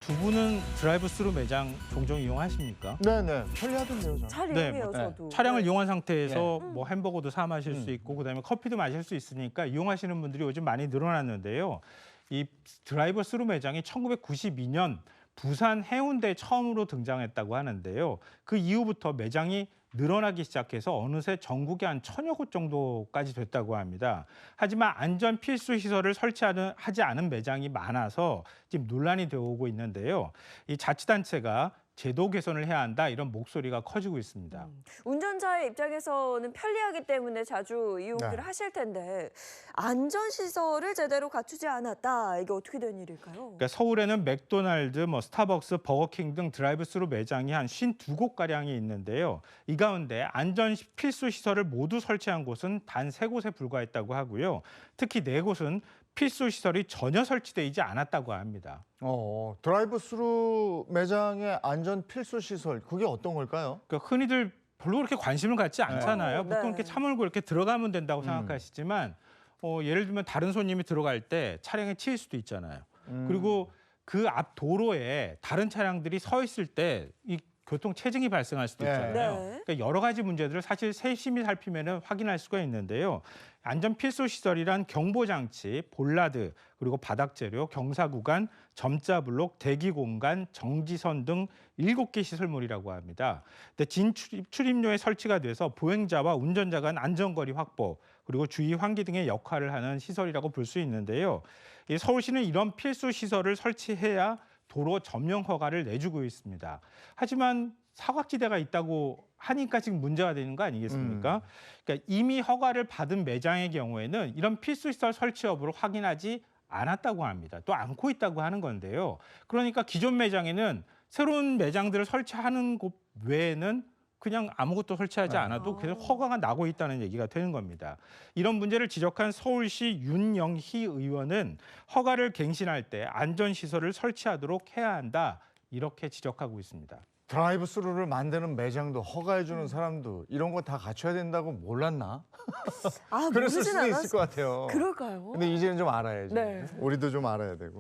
두 분은 드라이브스루 매장 종종 이용하십니까? 네네. 편리하던데요, 저는. 잘 네, 이용해요, 뭐, 저도. 차량을 네. 이용한 상태에서 뭐 햄버거도 사 마실 수 음. 있고 그다음에 커피도 마실 수 있으니까 이용하시는 분들이 요즘 많이 늘어났는데요. 이 드라이브스루 매장이 1992년 부산 해운대에 처음으로 등장했다고 하는데요. 그 이후부터 매장이 늘어나기 시작해서 어느새 전국에 한 1000여 곳 정도까지 됐다고 합니다. 하지만 안전 필수 시설을 설치하지 않은 매장이 많아서 지금 논란이 되어 오고 있는데요. 이 자치단체가 제도 개선을 해야 한다 이런 목소리가 커지고 있습니다. 운전자의 입장에서는 편리하기 때문에 자주 이용을 네. 하실 텐데 안전시설을 제대로 갖추지 않았다. 이게 어떻게 된 일일까요? 그러니까 서울에는 맥도날드, 스타벅스, 버거킹 등 드라이브스루 매장이 한 52곳가량이 있는데요. 이 가운데 안전 필수 시설을 모두 설치한 곳은 단 3곳에 불과했다고 하고요. 특히 4곳은 필수 시설이 전혀 설치되지 않았다고 합니다. 드라이브스루 매장의 안전 필수 시설, 그게 어떤 걸까요? 그러니까 흔히들 별로 그렇게 관심을 갖지 않잖아요. 네. 보통 이렇게 차 몰고 이렇게 들어가면 된다고 생각하시지만 예를 들면 다른 손님이 들어갈 때 차량에 치일 수도 있잖아요. 그리고 그 앞 도로에 다른 차량들이 서 있을 때 이 교통 체증이 발생할 수도 네. 있잖아요. 네. 그러니까 여러 가지 문제들을 사실 세심히 살피면 확인할 수가 있는데요. 안전 필수 시설이란 경보 장치, 볼라드, 그리고 바닥 재료, 경사 구간, 점자 블록, 대기 공간, 정지선 등 7개 시설물이라고 합니다. 근데 출입로에 설치가 돼서 보행자와 운전자 간 안전거리 확보, 그리고 주의 환기 등의 역할을 하는 시설이라고 볼 수 있는데요. 이 서울시는 이런 필수 시설을 설치해야 도로 점령 허가를 내주고 있습니다. 하지만 사각지대가 있다고 하니까 지금 문제가 되는 거 아니겠습니까? 그러니까 이미 허가를 받은 매장의 경우에는 이런 필수시설 설치 여부를 확인하지 않았다고 합니다. 또 않고 있다고 하는 건데요. 그러니까 기존 매장에는 새로운 매장들을 설치하는 곳 외에는 그냥 아무것도 설치하지 않아도 계속 허가가 나고 있다는 얘기가 되는 겁니다. 이런 문제를 지적한 서울시 윤영희 의원은 허가를 갱신할 때 안전시설을 설치하도록 해야 한다 이렇게 지적하고 있습니다. 드라이브스루를 만드는 매장도 허가해주는 사람도 이런 거 다 갖춰야 된다고 몰랐나? 아, 그랬을 모르진 수도 있을 것 않았... 같아요. 그럴까요? 근데 이제는 좀 알아야지. 네. 우리도 좀 알아야 되고.